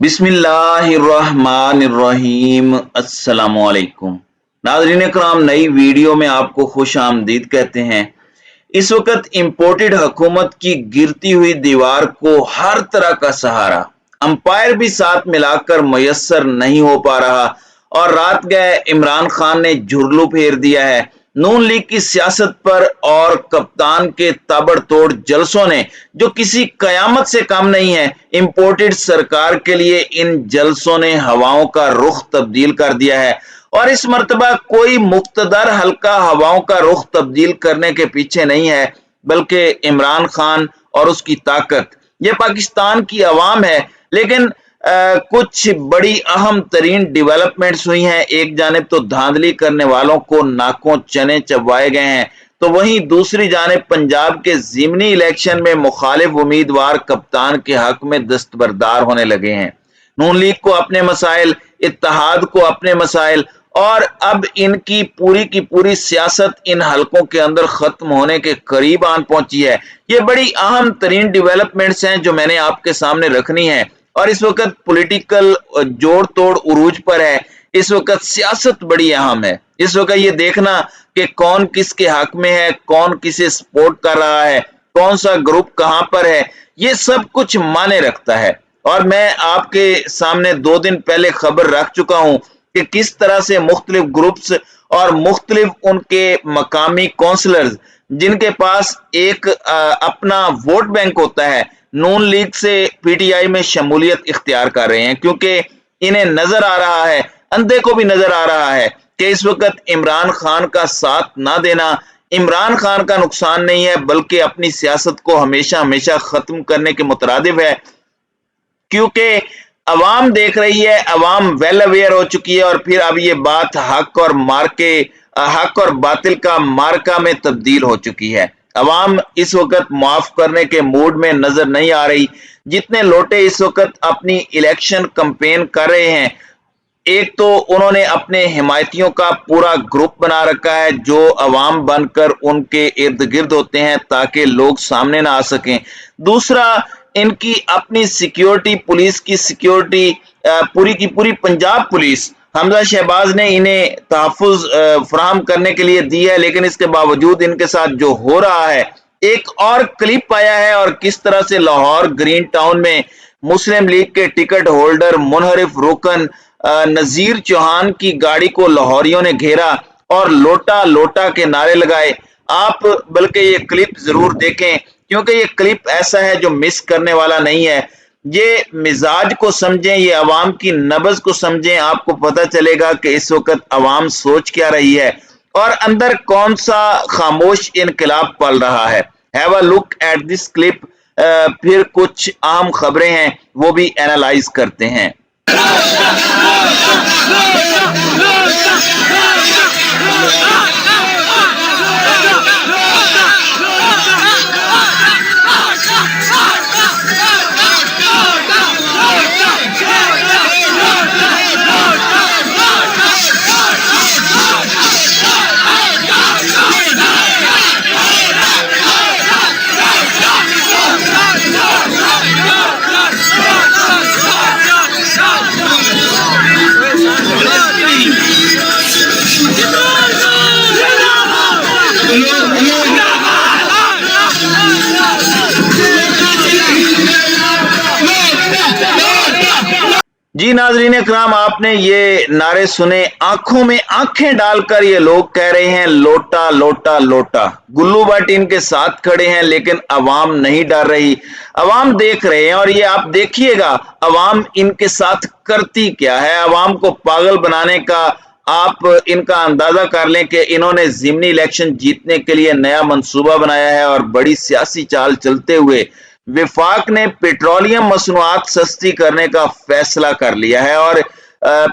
बिस्मिल्लाहिर्रहमानिर्रहीम। अस्सलामुअलैकुम नाज़रीन कराम, नई वीडियो में आपको खुश आमदीद कहते हैं। इस वक्त इम्पोर्टेड हुकूमत की गिरती हुई दीवार को हर तरह का सहारा अंपायर भी साथ मिलाकर मयसर नहीं हो पा रहा और रात गए इमरान खान ने झुरलू फेर दिया है। नून लीग की सियासत पर और कप्तान के ताबड़तोड़ जलसों ने, जो किसी कयामत से कम नहीं है, इम्पोर्टेड सरकार के लिए इन जलसों ने हवाओं का रुख तब्दील कर दिया है। और इस मर्तबा कोई मुख्तदर हल्का हवाओं का रुख तब्दील करने के पीछे नहीं है, बल्कि इमरान खान और उसकी ताकत। ये पाकिस्तान की अवाम है। लेकिन कुछ बड़ी अहम तरीन डेवलपमेंट्स हुई हैं। एक जानिब तो धांधली करने वालों को नाकों चने चबवाए गए हैं, तो वहीं दूसरी जानिब पंजाब के ज़िमनी इलेक्शन में मुखालिफ उम्मीदवार कप्तान के हक में दस्तबरदार होने लगे हैं। नून लीग को अपने मसाइल, इत्तेहाद को अपने मसाइल, और अब इनकी पूरी की पूरी सियासत इन हलकों के अंदर खत्म होने के करीब आन पहुंची है। ये बड़ी अहम तरीन डेवलपमेंट्स हैं जो मैंने आपके सामने रखनी है। और इस वक्त पॉलिटिकल जोड़ तोड़ उरूज पर है। इस वक्त सियासत बड़ी अहम है। इस वक्त ये देखना कि कौन किसके हक में है, कौन किसे सपोर्ट कर रहा है, कौन सा ग्रुप कहां पर है, ये सब कुछ माने रखता है। और मैं आपके सामने 2 दिन पहले खबर रख चुका हूं कि किस तरह से मुख्तलिफ ग्रुप्स और मुख्तलिफ उनके मकामी काउंसलर्स, जिनके पास एक अपना वोट बैंक होता है, नून लीग से पीटीआई में शमूलियत इख्तियार कर रहे हैं, क्योंकि इन्हें नजर आ रहा है, अंधे को भी नजर आ रहा है कि इस वक्त इमरान खान का साथ ना देना इमरान खान का नुकसान नहीं है, बल्कि अपनी सियासत को हमेशा हमेशा खत्म करने के मुतरादिफ है। क्योंकि अवाम देख रही है, अवाम वेल अवेयर हो चुकी है, और फिर अब ये बात हक और बातिल का मार्का में तब्दील हो चुकी है। अवाम इस वक्त माफ करने के मूड में नजर नहीं आ रही। जितने लोटे इस वक्त अपनी इलेक्शन कैंपेन कर रहे हैं, एक तो उन्होंने अपने हिमायतियों का पूरा ग्रुप बना रखा है जो अवाम बनकर उनके इर्द गिर्द होते हैं ताकि लोग सामने ना आ सकें। दूसरा, इनकी अपनी सिक्योरिटी, पुलिस की सिक्योरिटी, पूरी की पूरी पंजाब पुलिस हमजा शहबाज ने इन्हें तहफ़्फ़ुज़ फराहम करने के लिए दी है, लेकिन इसके बावजूद इनके साथ जो हो रहा है, एक और क्लिप आया है और किस तरह से लाहौर ग्रीन टाउन में मुस्लिम लीग के टिकट होल्डर मुनहरिफ रुकन नजीर चौहान की गाड़ी को लाहौरियों ने घेरा और लोटा लोटा के नारे लगाए। आप बल्कि ये क्लिप जरूर देखें, क्योंकि ये क्लिप ऐसा है जो मिस करने वाला नहीं है। ये मिजाज को समझें, ये अवाम की नब्ज को समझें, आपको पता चलेगा कि इस वक्त अवाम सोच क्या रही है और अंदर कौन सा खामोश इनकलाब पल रहा है। Have a look at this clip. फिर कुछ आम खबरें हैं वो भी एनालाइज करते हैं। जी नाजरीन इकराम, आपने ये नारे सुने, आंखों में आंखें डालकर ये लोग कह रहे हैं लोटा लोटा लोटा। गुल्लू भट्ट इनके साथ खड़े हैं, लेकिन अवाम नहीं डर रही। अवाम देख रहे हैं और ये आप देखिएगा अवाम इनके साथ करती क्या है। अवाम को पागल बनाने का आप इनका अंदाजा कर लें कि इन्होंने ज़िमनी इलेक्शन जीतने के लिए नया मंसूबा बनाया है और बड़ी सियासी चाल चलते हुए विफाक ने पेट्रोलियम मसनूआत सस्ती करने का फैसला कर लिया है। और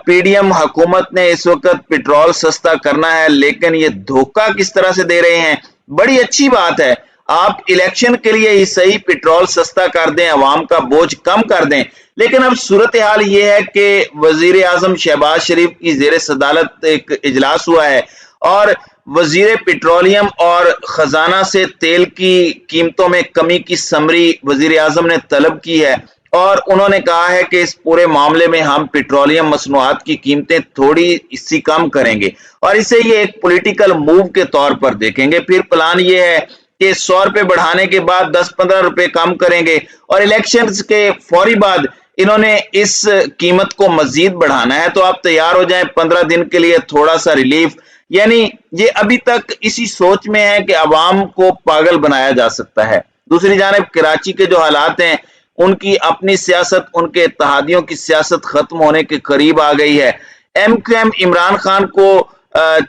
पीडीएम हुकूमत ने इस वक्त पेट्रोल सस्ता करना है, लेकिन ये धोखा किस तरह से दे रहे हैं। बड़ी अच्छी बात है, आप इलेक्शन के लिए ही सही पेट्रोल सस्ता कर दें, अवाम का बोझ कम कर दें, लेकिन अब सूरत हाल ये है कि वजीर आजम शहबाज शरीफ की जेर सदालत एक इजलास हुआ है और वजीर पेट्रोलियम और खजाना से तेल की कीमतों में कमी की समरी वजीर आजम ने तलब की है और उन्होंने कहा है कि इस पूरे मामले में हम पेट्रोलियम मसनूआत की कीमतें थोड़ी सी कम करेंगे और इसे ये एक पॉलिटिकल मूव के तौर पर देखेंगे। फिर प्लान ये है कि 100 रुपए बढ़ाने के बाद 10-15 रुपए कम करेंगे और इलेक्शंस के फौरी बाद इन्होंने इस कीमत को मजीद बढ़ाना है। तो आप तैयार हो जाएं 15 दिन के लिए थोड़ा सा रिलीफ। यानी ये अभी तक इसी सोच में है कि अवाम को पागल बनाया जा सकता है। दूसरी जानिब कराची के जो हालात हैं उनकी अपनी सियासत, उनके इत्तेहादियों की सियासत खत्म होने के करीब आ गई है। एमक्यूएम इमरान खान को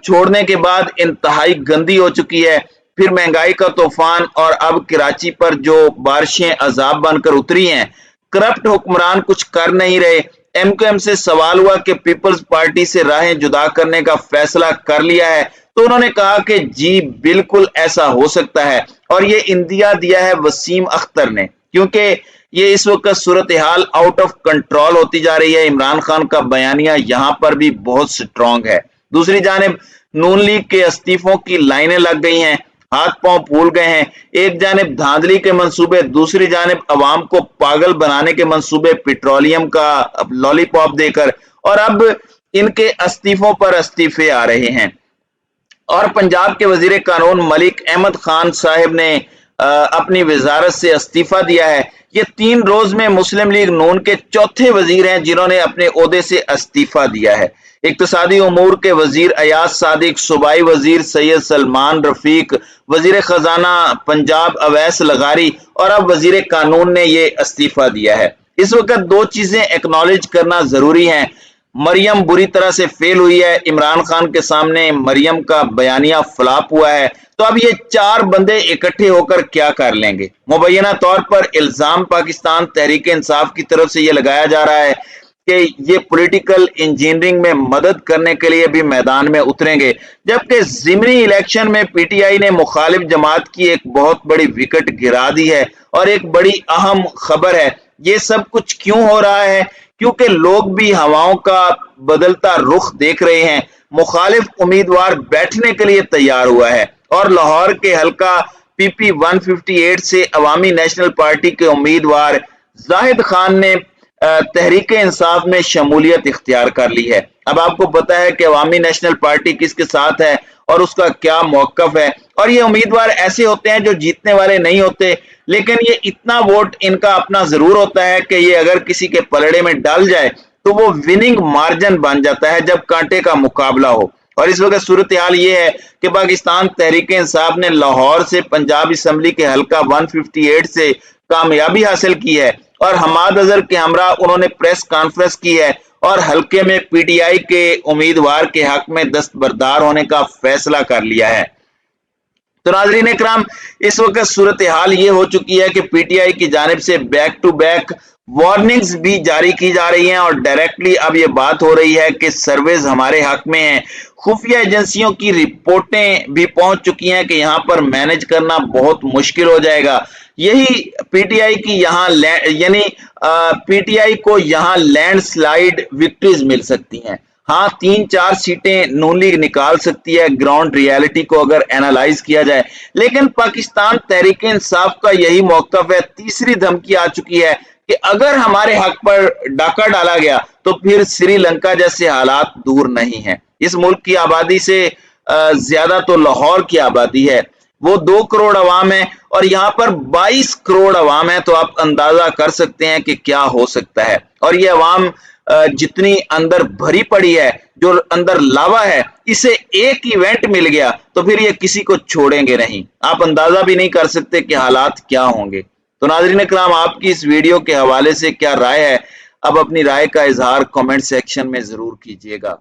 छोड़ने के बाद इंतहाई गंदी हो चुकी है। फिर महंगाई का तूफान और अब कराची पर जो बारिशें अजाब बनकर उतरी हैं। करप्ट हुक्मरान कुछ कर नहीं रहे। एमक्यूएम से सवाल हुआ कि पीपल्स पार्टी से राहें जुदा करने का फैसला कर लिया है, तो उन्होंने कहा कि जी बिल्कुल ऐसा हो सकता है और ये इंदिया दिया है वसीम अख्तर ने, क्योंकि ये इस वक्त सूरत हाल आउट ऑफ कंट्रोल होती जा रही है। इमरान खान का बयानिया यहाँ पर भी बहुत स्ट्रांग है। दूसरी जानिब नून लीग के इस्तीफों की लाइनें लग गई हैं, हाथ पांव फूल गए हैं। एक जानिब धांधली के मंसूबे, दूसरी जानिब अवाम को पागल बनाने के मंसूबे पेट्रोलियम का लॉलीपॉप देकर, और अब इनके इस्तीफों पर इस्तीफे आ रहे हैं। और पंजाब के वजीर कानून मलिक अहमद खान साहब ने अपनी वजारत से इस्तीफा दिया है। ये 3 रोज में मुस्लिम लीग नून के चौथे वजीर हैं जिन्होंने अपने ओहदे से इस्तीफा दिया है। इक्तिसादी उमूर के वजीर अयाज सादिक, सूबाई वजीर सैयद सलमान रफीक, वजीर खजाना पंजाब अवैस लगारी और अब वजीर कानून ने ये इस्तीफा दिया है। इस वक्त 2 चीजें एक्नॉलेज करना जरूरी है। मरियम बुरी तरह से फेल हुई है, इमरान खान के सामने मरियम का बयानिया फ्लॉप हुआ है। तो अब ये 4 बंदे इकट्ठे होकर क्या कर लेंगे? मुबैना तौर पर इल्जाम पाकिस्तान तहरीक इंसाफ की तरफ से ये लगाया जा रहा है कि ये पॉलिटिकल इंजीनियरिंग में मदद करने के लिए भी मैदान में उतरेंगे, जबकि ज़िमनी इलेक्शन में पीटीआई ने मुखालिफ जमात की एक बहुत बड़ी विकेट गिरा दी है। और एक बड़ी अहम खबर है, ये सब कुछ क्यों हो रहा है? क्योंकि लोग भी हवाओं का बदलता रुख देख रहे हैं। मुखालिफ उम्मीदवार बैठने के लिए तैयार हुआ है और लाहौर के हल्का पीपी 158 से अवामी नेशनल पार्टी के उम्मीदवार जाहिद खान ने तहरीक इंसाफ में शमूलियत इख्तियार कर ली है। अब आपको पता है कि अवामी नेशनल पार्टी किसके साथ है और उसका क्या मौकफ है। और ये उम्मीदवार ऐसे होते हैं जो जीतने वाले नहीं होते, लेकिन ये इतना वोट इनका अपना जरूर होता है कि ये अगर किसी के पलड़े में डाल जाए तो वो विनिंग मार्जिन बन जाता है जब कांटे का मुकाबला हो। और इस वक्त सूरत हाल ये है कि पाकिस्तान तहरीक इंसाफ ने लाहौर से पंजाब असम्बली के हल्का 158 से कामयाबी हासिल की है और हमाद अजहर के हमरा उन्होंने प्रेस कॉन्फ्रेंस की है और हल्के में पीटीआई के उम्मीदवार के हक में दस्तबरदार होने का फैसला कर लिया है। तो नाज़रीन इकराम, इस वक्त सूरत हाल ये हो चुकी है कि पीटीआई की जानिब से बैक टू बैक वार्निंग्स भी जारी की जा रही हैं और डायरेक्टली अब ये बात हो रही है कि सर्वेज हमारे हक में हैं। खुफिया एजेंसियों की रिपोर्टें भी पहुंच चुकी हैं कि यहाँ पर मैनेज करना बहुत मुश्किल हो जाएगा। यही पीटीआई की यहाँ यानी पीटीआई को यहाँ लैंडस्लाइड विक्ट्रीज मिल सकती हैं। हाँ, 3-4 सीटें नून लीग निकाल सकती है ग्राउंड रियलिटी को अगर एनालाइज किया जाए, लेकिन पाकिस्तान तहरीक इंसाफ का यही मौकफ है। तीसरी धमकी आ चुकी है कि अगर हमारे हक पर डाका डाला गया तो फिर श्रीलंका जैसे हालात दूर नहीं है। इस मुल्क की आबादी से ज्यादा तो लाहौर की आबादी है, वो 2 करोड़ अवाम है और यहाँ पर 22 करोड़ अवाम है। तो आप अंदाजा कर सकते हैं कि क्या हो सकता है। और ये अवाम जितनी अंदर भरी पड़ी है, जो अंदर लावा है, इसे एक इवेंट मिल गया तो फिर ये किसी को छोड़ेंगे नहीं। आप अंदाजा भी नहीं कर सकते कि हालात क्या होंगे। तो नाज़रीन इकराम, आपकी इस वीडियो के हवाले से क्या राय है? अब अपनी राय का इजहार कमेंट सेक्शन में जरूर कीजिएगा।